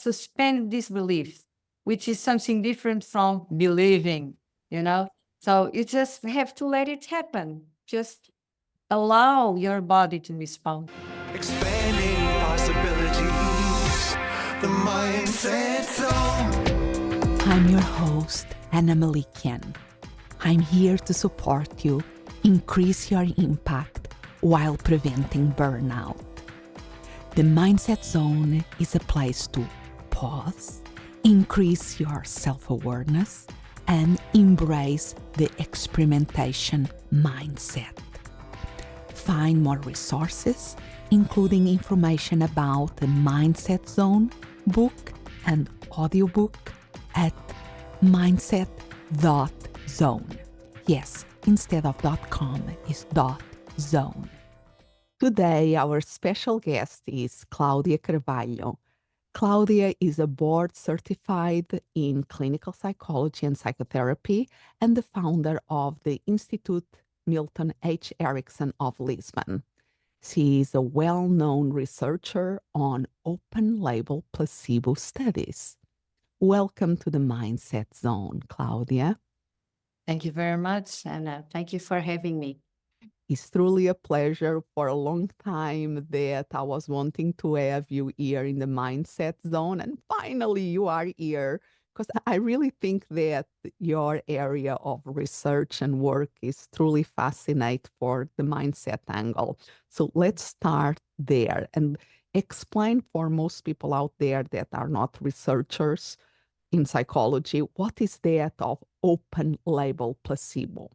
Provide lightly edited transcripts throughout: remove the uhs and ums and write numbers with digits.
suspend disbelief, which is something different from believing, you know? So you just have to let it happen. Just allow your body to respond. Expanding possibilities, the mindset zone. I'm your host, Anna Melikian. I'm here to support you, increase your impact while preventing burnout. The Mindset Zone is a place to pause, increase your self-awareness, and embrace the experimentation mindset. Find more resources, including information about the Mindset Zone book and audiobook at mindset.zone. Yes, instead of .com is .zone. Today, our special guest is Claudia Carvalho. Claudia is a board certified in clinical psychology and psychotherapy and the founder of the Institute Milton H. Erickson of Lisbon. She is a well-known researcher on open-label placebo studies. Welcome to the Mindset Zone, Claudia. Thank you very much, and thank you for having me. It's truly a pleasure. For a long time that I was wanting to have you here in the Mindset Zone, and finally you are here, because I really think that your area of research and work is truly fascinating for the mindset angle. So let's start there and explain for most people out there that are not researchers in psychology, what is that of open label placebo?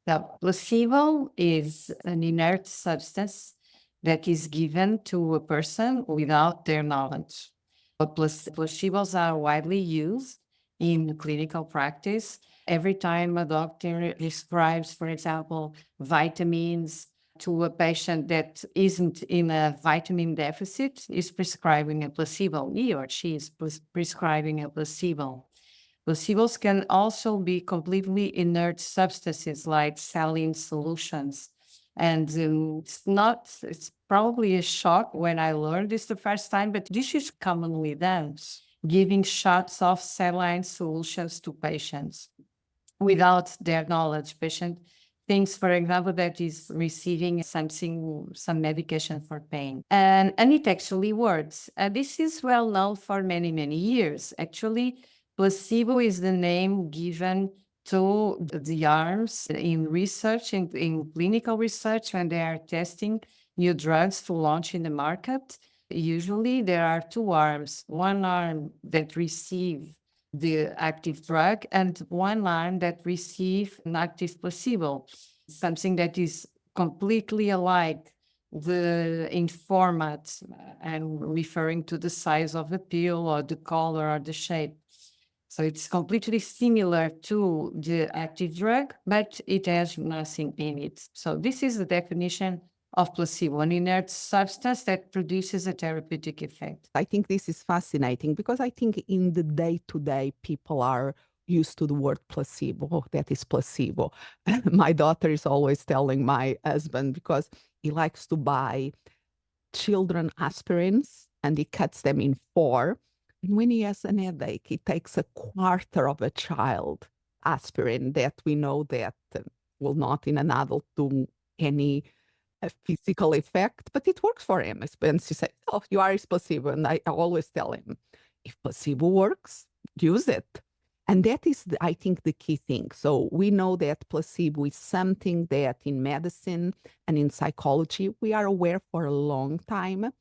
The placebo is an inert substance that is given to a person without their knowledge. But placebos are widely used in clinical practice. Every time a doctor prescribes, for example, vitamins to a patient that isn't in a vitamin deficit, is prescribing a placebo. He or she is prescribing a placebo. Placebos can also be completely inert substances like saline solutions. And it's probably a shock when I learned this the first time, but this is commonly done, giving shots of saline solutions to patients without their knowledge. Patient thinks, for example, that is receiving some medication for pain. And it actually works. This is well known for many, many years. Actually, placebo is the name given to the arms in research, in clinical research, when they are testing new drugs to launch in the market. Usually there are two arms, one arm that receive the active drug and one arm that receive an active placebo, something that is completely alike in format and referring to the size of the pill or the color or the shape. So it's completely similar to the active drug, but it has nothing in it. So this is the definition of placebo, an inert substance that produces a therapeutic effect. I think this is fascinating because I think in the day-to-day people are used to the word placebo. Oh, that is placebo. My daughter is always telling my husband, because he likes to buy children aspirins and he cuts them in 4. And when he has an headache, he takes a quarter of a child aspirin that we know that will not in an adult do any physical effect, but it works for him. And she said, oh, you are placebo. And I always tell him, if placebo works, use it. And that is, I think, the key thing. So we know that placebo is something that in medicine and in psychology, we are aware for a long time,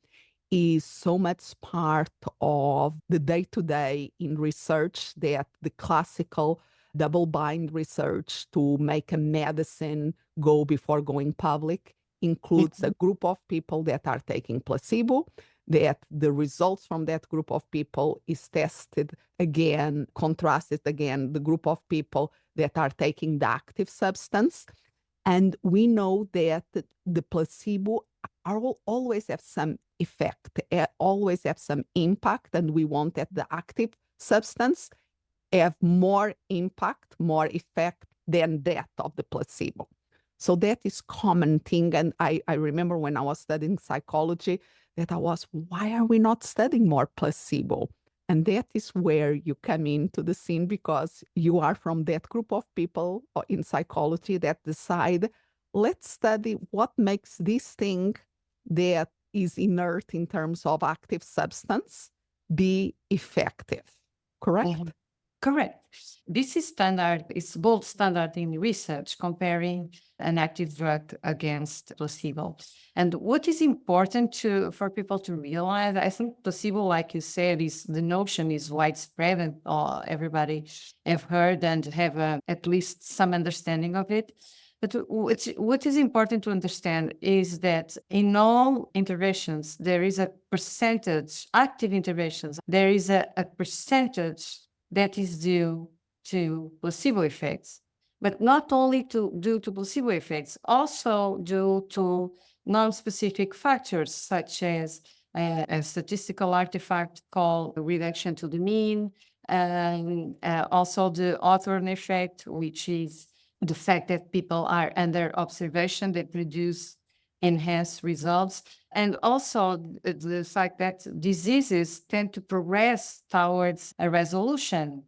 is so much part of the day-to-day in research that the classical double-blind research to make a medicine go before going public includes a group of people that are taking placebo, that the results from that group of people is tested again, contrasted again, the group of people that are taking the active substance. And we know that the placebo always have some effect, always have some impact, and we want that the active substance have more impact, more effect than that of the placebo. So that is common thing. And I remember when I was studying psychology, that I was, why are we not studying more placebo? And that is where you come into the scene, because you are from that group of people in psychology that decide, let's study what makes this thing that is inert in terms of active substance be effective. Correct? Mhm. Correct. This is standard, it's gold standard in research comparing an active drug against placebo. And what is important for people to realize, I think placebo, like you said, is the notion is widespread and everybody have heard and have at least some understanding of it. But what is important to understand is that in all interventions, there is a percentage, active interventions, there is a percentage that is due to placebo effects, but not only due to placebo effects, also due to non-specific factors such as a statistical artifact called reduction to the mean, and also the Hawthorne effect, which is the fact that people are under observation that produce enhanced results, and also the fact that diseases tend to progress towards a resolution.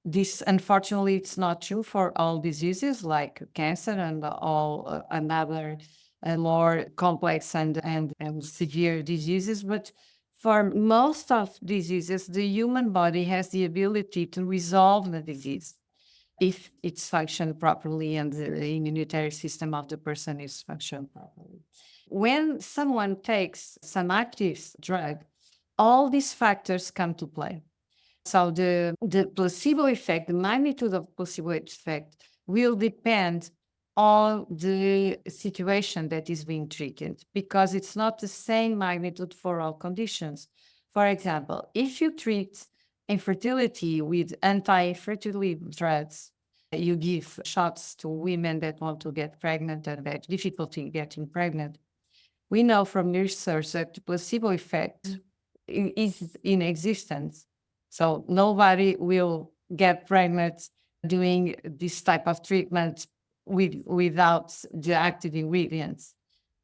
This, unfortunately, it's not true for all diseases like cancer and all another more complex and severe diseases. But for most of diseases, the human body has the ability to resolve the disease if it's functioned properly and the immunitary system of the person is functioned properly. When someone takes some active drug, all these factors come to play. So the placebo effect, the magnitude of placebo effect will depend on the situation that is being treated, because it's not the same magnitude for all conditions. For example, if you treat infertility with anti-fertility drugs, you give shots to women that want to get pregnant and have difficulty getting pregnant. We know from research that the placebo effect is in existence. So nobody will get pregnant doing this type of treatment without the active ingredients.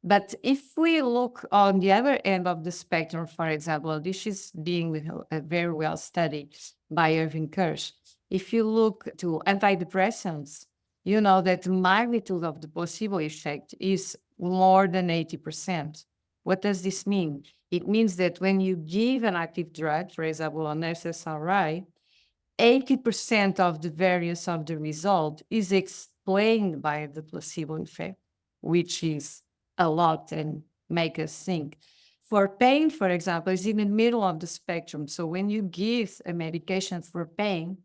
But if we look on the other end of the spectrum, for example, this is being very well studied by Irving Kirsch. If you look to antidepressants, you know that the magnitude of the placebo effect is more than 80%. What does this mean? It means that when you give an active drug, for example, an SSRI, 80% of the variance of the result is explained by the placebo effect, which is a lot and make us think. For pain, for example, is in the middle of the spectrum. So when you give a medication for pain,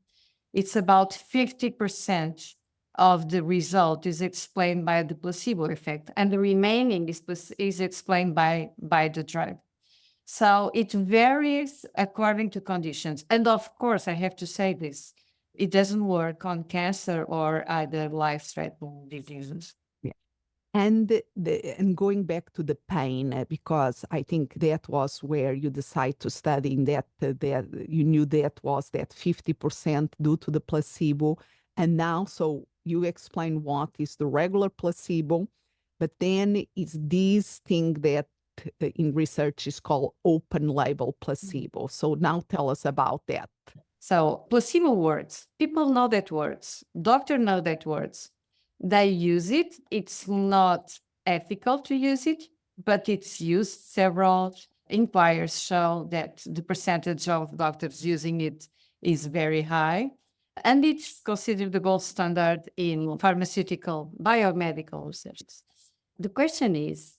it's about 50% of the result is explained by the placebo effect, and the remaining is explained by the drug. So it varies according to conditions. And of course, I have to say this, it doesn't work on cancer or other life-threatening diseases. And going back to the pain, because I think that was where you decide to study, in that you knew that was that 50% due to the placebo. And now, so you explain what is the regular placebo, but then it's this thing that in research is called open label placebo. So now tell us about that. So placebo works. People know that works. Doctors know that works. They use it. It's not ethical to use it, but it's used. Several inquiries show that the percentage of doctors using it is very high. And it's considered the gold standard in pharmaceutical, biomedical research. The question is,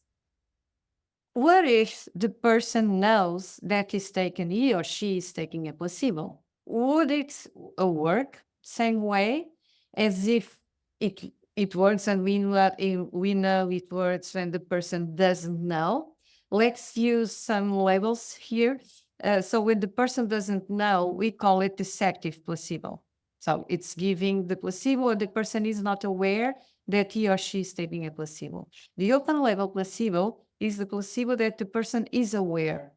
what if the person knows that he or she is taking a placebo? Would it work same way as if it works and we know it works when the person doesn't know? Let's use some labels here. So when the person doesn't know, we call it deceptive placebo. So it's giving the placebo and the person is not aware that he or she is taking a placebo. The open label placebo is the placebo that the person is aware.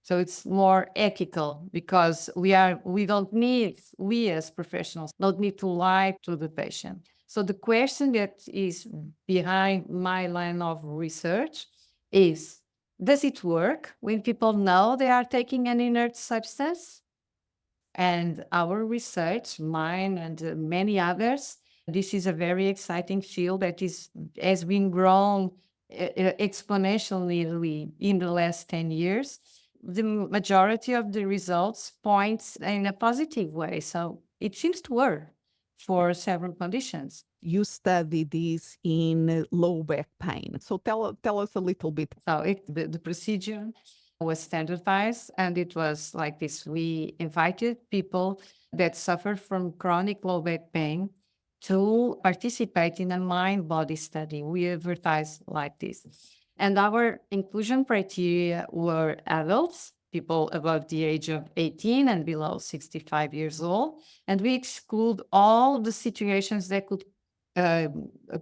So it's more ethical because we as professionals don't need to lie to the patient. So the question that is behind my line of research is, does it work when people know they are taking an inert substance? And our research, mine and many others, this is a very exciting field that has been grown exponentially in the last 10 years. The majority of the results points in a positive way. So it seems to work for several conditions. You study this in low back pain. So tell us a little bit. So the procedure was standardized, and it was like this. We invited people that suffer from chronic low back pain to participate in a mind-body study. We advertised like this. And our inclusion criteria were adults, people above the age of 18 and below 65 years old. And we exclude all the situations that could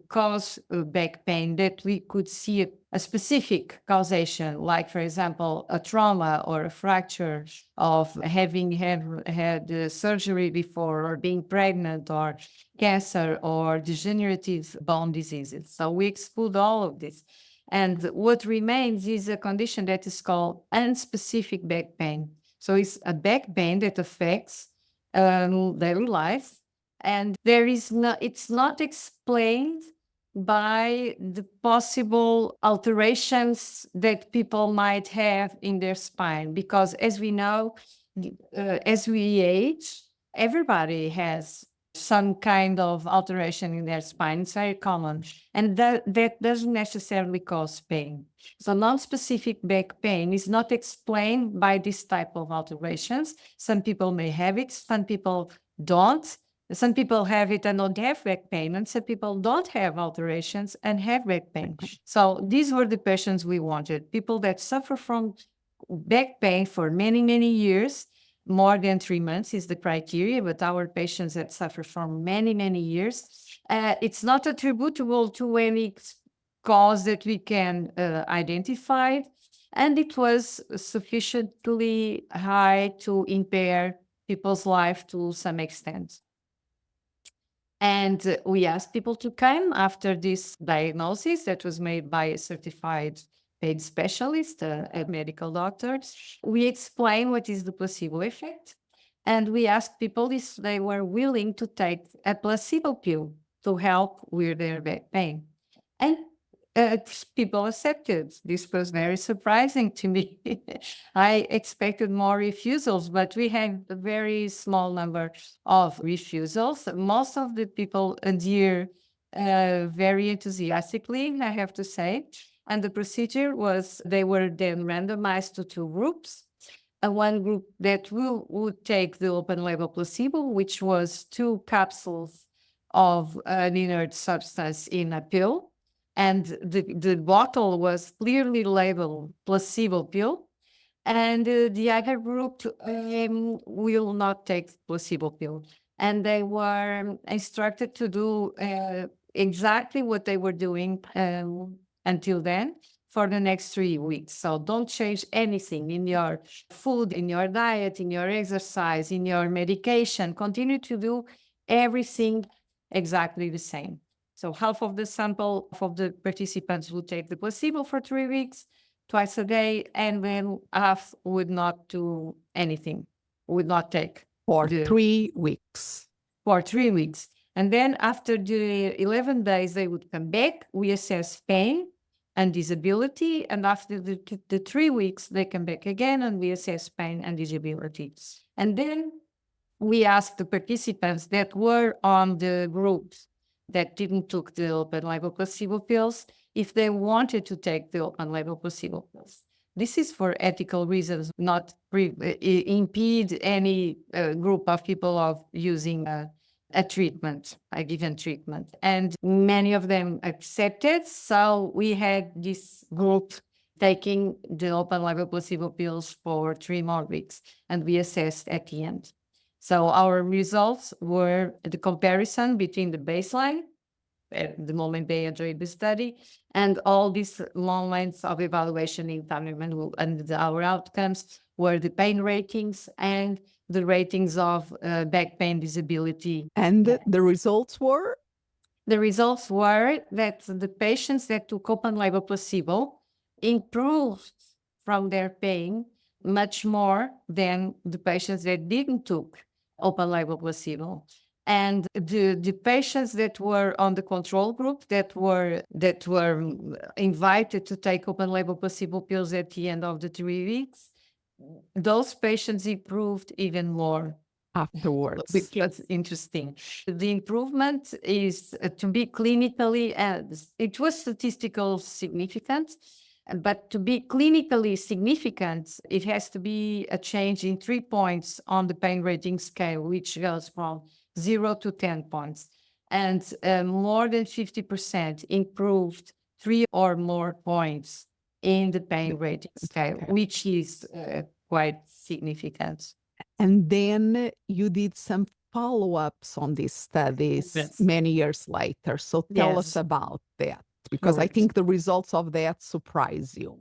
cause back pain, that we could see a specific causation, like, for example, a trauma or a fracture, of having had surgery before, or being pregnant, or cancer, or degenerative bone diseases. So we exclude all of this. And what remains is a condition that is called unspecific back pain. So it's a back pain that affects daily life, and it's not explained by the possible alterations that people might have in their spine, because as we know, as we age, everybody has some kind of alteration in their spine. It's very common, and that doesn't necessarily cause pain. So non-specific back pain is not explained by this type of alterations. Some people may have it, some people don't. Some people have it and don't have back pain, and some people don't have alterations and have back pain. So these were the patients we wanted, people that suffer from back pain for many, many years. More than 3 months is the criteria, but our patients that suffer from many, many years, it's not attributable to any cause that we can identify, and it was sufficiently high to impair people's life to some extent. And we asked people to come after this diagnosis that was made by a certified paid specialist, a medical doctor. We explained what is the placebo effect, and we asked people if they were willing to take a placebo pill to help with their back pain. And people accepted. This was very surprising to me. I expected more refusals, but we had a very small number of refusals. Most of the people adhere very enthusiastically, I have to say. And the procedure was, they were then randomized to 2 groups. One group that would take the open label placebo, which was 2 capsules of an inert substance in a pill. And the bottle was clearly labeled placebo pill. And the other group will not take placebo pill. And they were instructed to do exactly what they were doing until then for the next 3 weeks. So don't change anything in your food, in your diet, in your exercise, in your medication. Continue to do everything exactly the same. So half of the sample of the participants would take the placebo for 3 weeks, twice a day, and then half would not do anything, would not take. For 3 weeks. For 3 weeks. And then after the 11 days, they would come back. We assess pain and disability. And after the 3 weeks, they come back again, and we assess pain and disability. And then we asked the participants that were on the groups that didn't took the open label placebo pills if they wanted to take the open label placebo pills. This is for ethical reasons, not impede any group of people of using a treatment, a given treatment. And many of them accepted. So we had this group taking the open label placebo pills for 3 more weeks, and we assessed at the end. So our results were the comparison between the baseline at the moment they enjoyed the study and all these long lines of evaluation in time, and our outcomes were the pain ratings and the ratings of back pain disability. And the results were? The results were that the patients that took open label placebo improved from their pain much more than the patients that didn't took open label placebo. And the patients that were on the control group that were invited to take open label placebo pills at the end of the 3 weeks, those patients improved even more afterwards. which was interesting. The improvement is to be clinically, it was statistical significant, but to be clinically significant, it has to be a change in 3 points on the pain rating scale, which goes from 0 to 10 points. And more than 50% improved 3 or more points in the pain rating scale, which is quite significant. And then you did some follow-ups on these studies Yes. many years later. So tell us Yes. about that, because I Correct. think the results of that surprise you.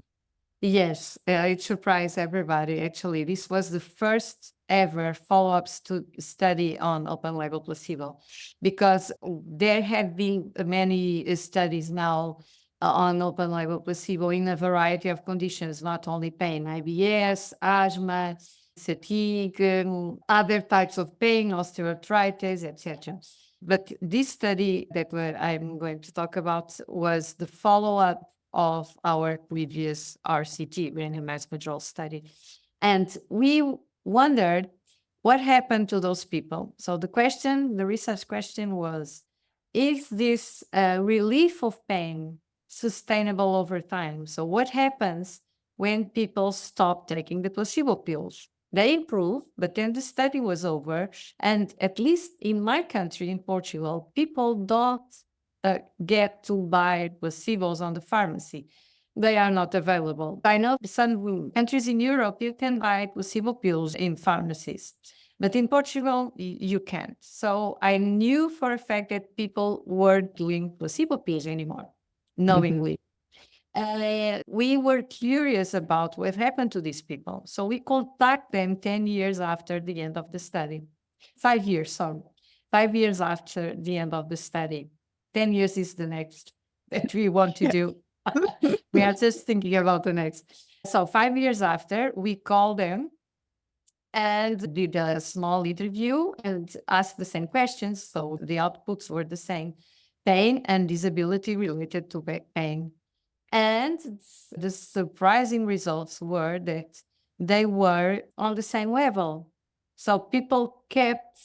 Yes, it surprised everybody. Actually, this was the first ever follow-ups to study on open label placebo, because there have been many studies now on open label placebo in a variety of conditions, not only pain, IBS, asthma, fatigue, other types of pain, osteoarthritis, etc. But this study that I'm going to talk about was the follow-up of our previous RCT, randomized withdrawal study. And we wondered what happened to those people. So the research question was, is this relief of pain sustainable over time? So what happens when people stop taking the placebo pills? They improve, but then the study was over. And at least in my country, in Portugal, people don't get to buy placebos on the pharmacy. They are not available. I know some countries in Europe, you can buy placebo pills in pharmacies, but in Portugal, you can't. So I knew for a fact that people weren't doing placebo pills anymore, knowingly. We were curious about what happened to these people. So we contacted them 10 years after the end of the study. 5 years, sorry. 5 years after the end of the study. 10 years is the next that we want to do. We are just thinking about the next. So 5 years after, we called them and did a small interview and asked the same questions. So the outputs were the same: pain and disability related to back pain. And the surprising results were that they were on the same level. So people kept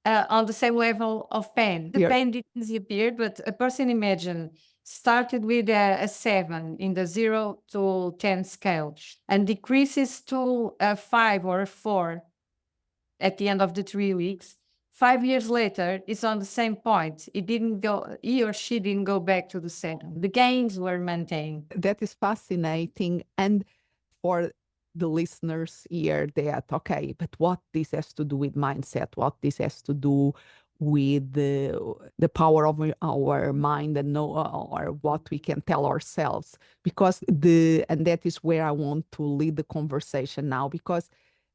on the same level of pain. The pain didn't disappear, but a person, imagine, started with a 7 in the 0 to 10 scale and decreases to a 5 or a 4 at the end of the 3 weeks. 5 years later, it's on the same point. He or she didn't go back to the same. The gains were maintained. That is fascinating. And for the listeners here, that, okay, but what this has to do with mindset, what this has to do with the power of our mind and know or what we can tell ourselves, because and that is where I want to lead the conversation now, because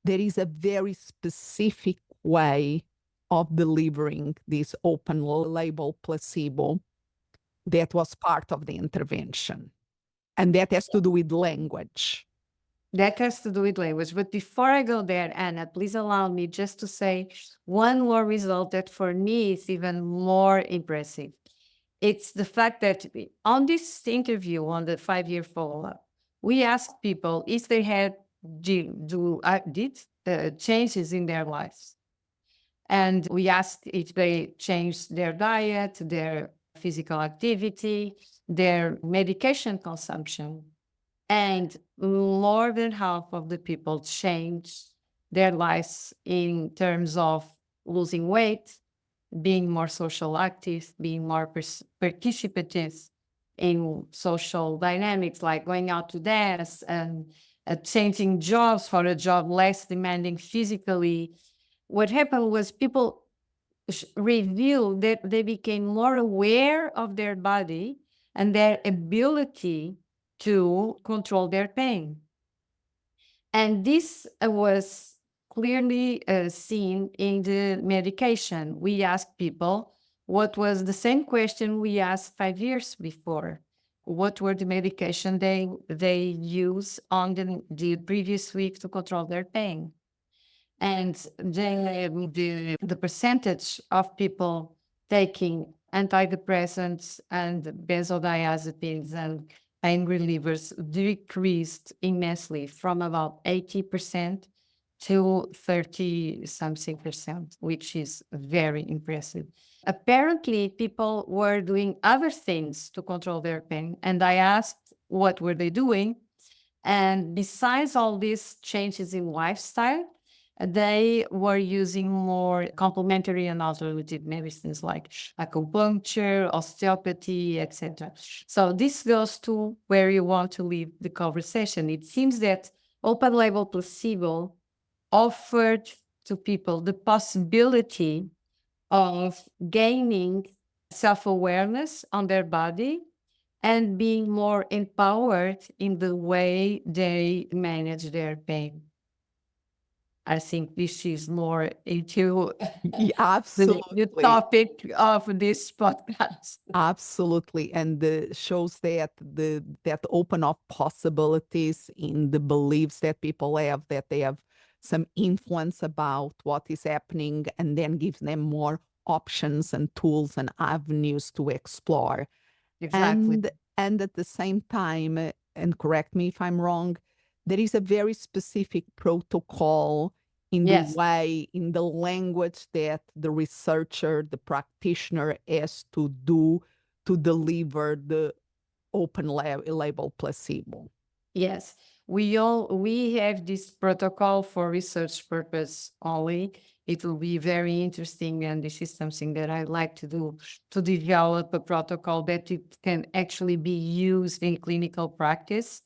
there is a very specific way of delivering this open label placebo that was part of the intervention. And that has to do with language. That has to do with language. But before I go there, Anna, please allow me just to say one more result that for me is even more impressive. It's the fact that on this interview, on the 5-year follow-up, we asked people if they had did changes in their lives. And we asked if they changed their diet, their physical activity, their medication consumption. And more than half of the people changed their lives in terms of losing weight, being more social active, being more participative in social dynamics, like going out to dance and changing jobs for a job less demanding physically. What happened was people revealed that they became more aware of their body and their ability to control their pain. And this was clearly seen in the medication. We asked people what was the same question we asked 5 years before. what were the medication they use on the previous week to control their pain. And the percentage of people taking antidepressants and benzodiazepines and pain relievers decreased immensely from about 80% to 30 something percent, which is very impressive. Apparently, people were doing other things to control their pain. And I asked, what were they doing? And besides all these changes in lifestyle, they were using more complementary and alternative medicines like acupuncture, osteopathy, etc. So this goes to where you want to leave the conversation. It seems that open label placebo offered to people the possibility of gaining self-awareness on their body and being more empowered in the way they manage their pain. I think this is more into Yeah, the absolutely. topic of this podcast. Absolutely. And shows that that open up possibilities in the beliefs that people have, that they have some influence about what is happening, and then gives them more options and tools and avenues to explore. Exactly. And at the same time, and correct me if I'm wrong, there is a very specific protocol in the Yes. way, in the language that the researcher, the practitioner has to do to deliver the open label placebo. Yes, we have this protocol for research purpose only. It will be very interesting, and this is something that I like to do, to develop a protocol that it can actually be used in clinical practice.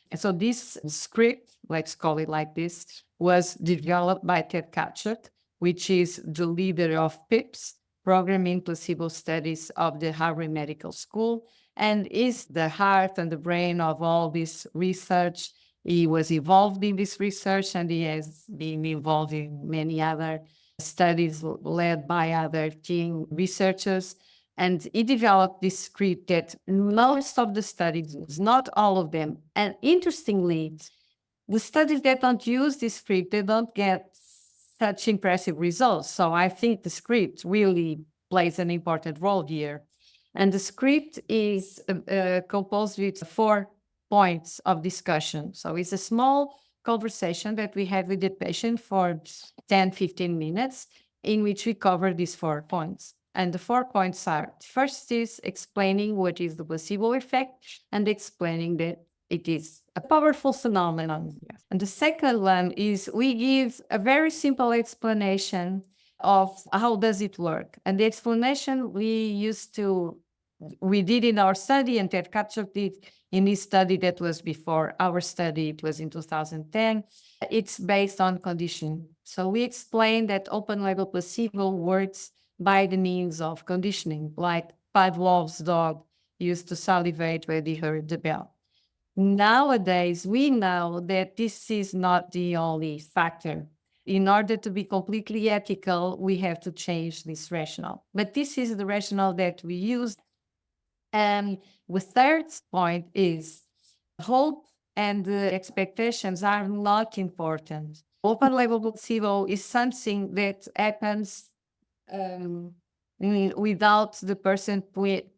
And so this script, let's call it like this, was developed by Ted Katchert, which is the leader of PIPS, Programming Placebo Studies of the Harvard Medical School, and is the heart and the brain of all this research. He was involved in this research, and he has been involved in many other studies led by other team researchers. And he developed this script that most of the studies, not all of them. And interestingly, the studies that don't use this script, they don't get such impressive results. So I think the script really plays an important role here. And the script is composed with 4 points of discussion. So it's a small conversation that we have with the patient for 10, 15 minutes, in which we cover these 4 points. And the 4 points are, first is explaining what is the placebo effect and explaining that it is a powerful phenomenon. Yes. And the second one is we give a very simple explanation of how does it work. And the explanation we did in our study, and Ted Katchert did in his study that was before our study, it was in 2010. It's based on conditioning. So we explained that open label placebo works by the means of conditioning, like Pavlov's dog used to salivate when he heard the bell. Nowadays, we know that this is not the only factor. In order to be completely ethical, we have to change this rationale. But this is the rationale that we use. And the third point is hope and expectations are not important. Open label placebo is something that happens without the person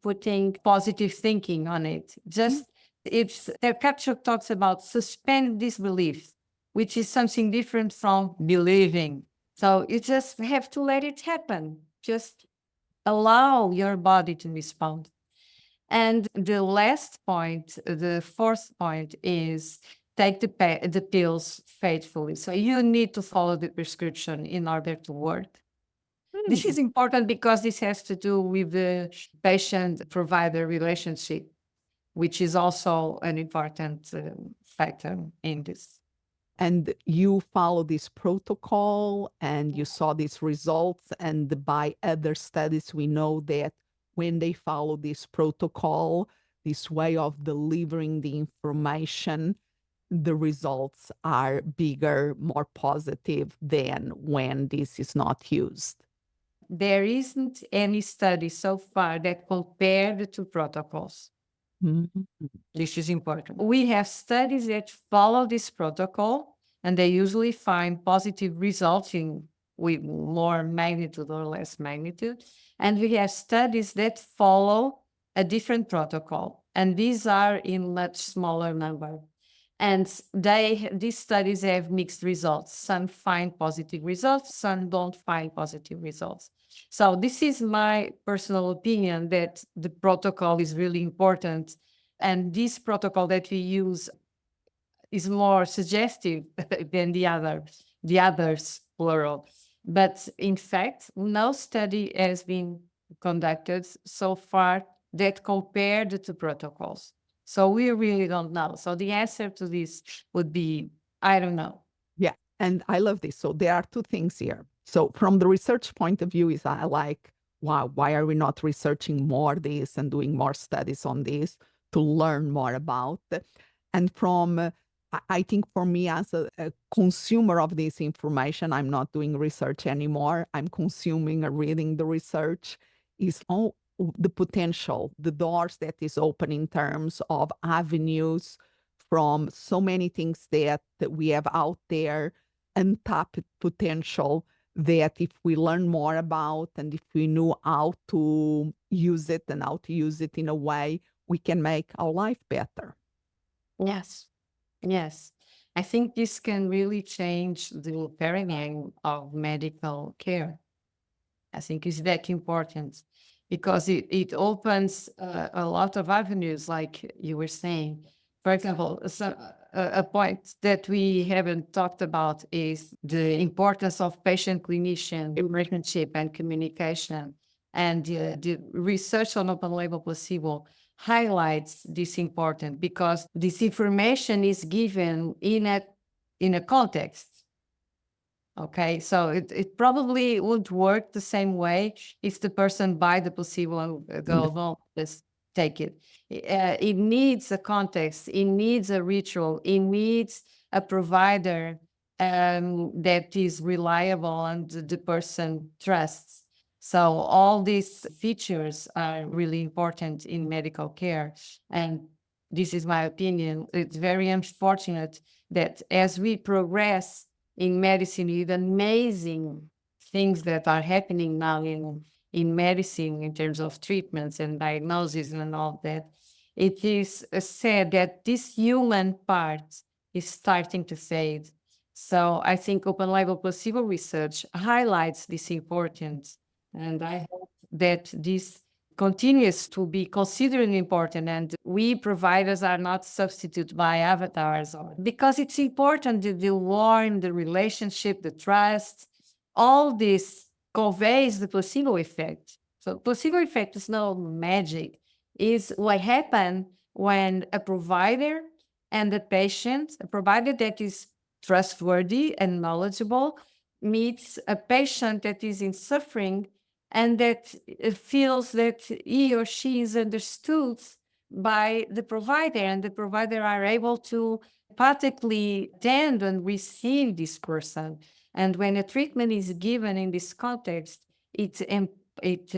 putting positive thinking on it. Just it's Katchert talks about suspend disbelief, which is something different from believing. So you just have to let it happen. Just allow your body to respond. And the last point, the fourth point, is take the pills faithfully. So you need to follow the prescription in order to work. This is important because this has to do with the patient-provider relationship, which is also an important factor in this. And you follow this protocol and you saw these results, and by other studies we know that when they follow this protocol, this way of delivering the information, the results are bigger, more positive than when this is not used. There isn't any study so far that compared the two protocols. Mhm. This is important. We have studies that follow this protocol, and they usually find positive results in with more magnitude or less magnitude. And we have studies that follow a different protocol, and these are in much smaller number. And these studies have mixed results. Some find positive results, some don't find positive results. So this is my personal opinion that the protocol is really important. And this protocol that we use is more suggestive than the others, plural. But in fact, no study has been conducted so far that compared the two protocols. So we really don't know. So the answer to this would be, I don't know. Yeah, and I love this. So there are two things here. So from the research point of view, is I like, wow, why are we not researching more this and doing more studies on this to learn more about? And from I think for me as a consumer of this information, I'm not doing research anymore. I'm consuming and reading the research. Is all the potential, the doors that is open in terms of avenues from so many things that we have out there, untapped potential that if we learn more about and if we know how to use it and how to use it in a way, we can make our life better. Yes. Yes. I think this can really change the paradigm of medical care. I think is that important because it opens a lot of avenues, like you were saying. For example, a point that we haven't talked about is the importance of patient-clinician relationship and communication. And the research on open label placebo highlights this important because this information is given in a context. Okay, so it probably would work the same way if the person buy the placebo and go, well, let's take it. It needs a context, it needs a ritual, it needs a provider that is reliable and the person trusts. So all these features are really important in medical care. And this is my opinion. It's very unfortunate that as we progress in medicine with amazing things that are happening now in medicine in terms of treatments and diagnosis and all that, it is said that this human part is starting to fade. So I think open label placebo research highlights this importance. And I hope that this continues to be considered important and we providers are not substituted by avatars because it's important to the warm the relationship, the trust, all this conveys the placebo effect. So placebo effect is no magic, is what happens when a provider and the patient, a provider that is trustworthy and knowledgeable, meets a patient that is in suffering and that feels that he or she is understood by the provider, and the provider are able to empathically attend and receive this person. And when a treatment is given in this context, it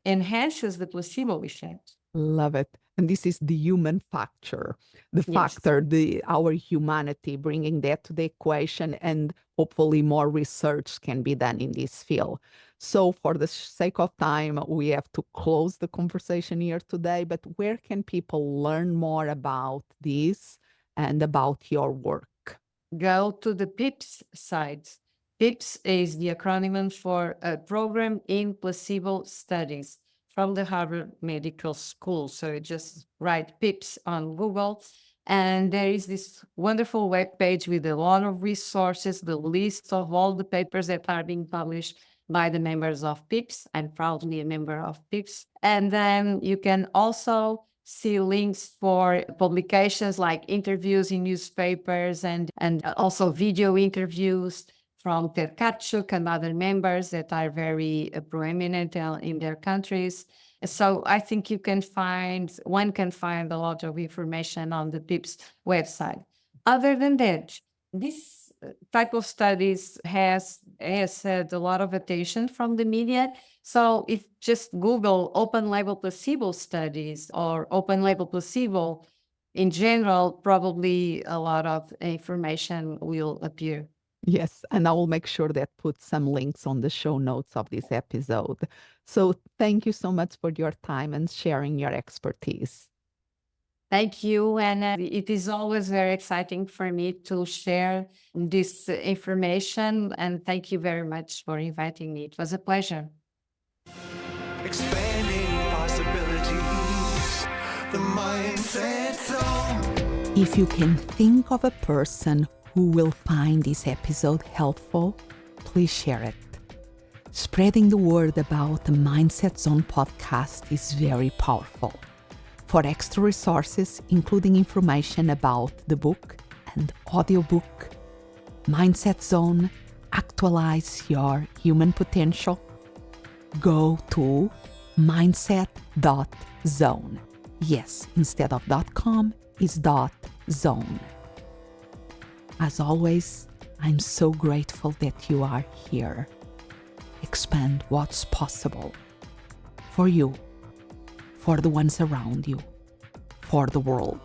enhances the placebo effect. Love it. And this is the human factor, the Yes. factor, our humanity, bringing that to the equation, and hopefully more research can be done in this field. So for the sake of time, we have to close the conversation here today, but where can people learn more about this and about your work? Go to the PIPS site. PIPS is the acronym for a program in placebo studies from the Harvard Medical School. So you just write PIPS on Google, and there is this wonderful web page with a lot of resources, the list of all the papers that are being published by the members of PIPS. I'm proudly a member of PIPS. And then you can also see links for publications like interviews in newspapers and also video interviews from Therapeutic and other members that are very prominent in their countries. So I think one can find a lot of information on the PIPS website. Other than that, this type of studies has had a lot of attention from the media. So if just Google open label placebo studies or open label placebo in general, probably a lot of information will appear. Yes, and I will make sure that put some links on the show notes of this episode. So thank you so much for your time and sharing your expertise. Thank you. And it is always very exciting for me to share this information. And thank you very much for inviting me. It was a pleasure. Expanding possibilities, the mindset zone. If you can think of a person who will find this episode helpful, please share it. Spreading the word about the Mindset Zone podcast is very powerful. For extra resources, including information about the book and audiobook, Mindset Zone, Actualize Your Human Potential, go to mindset.zone. Yes, instead of .com is .zone. As always, I'm so grateful that you are here. Expand what's possible for you, for the ones around you, for the world.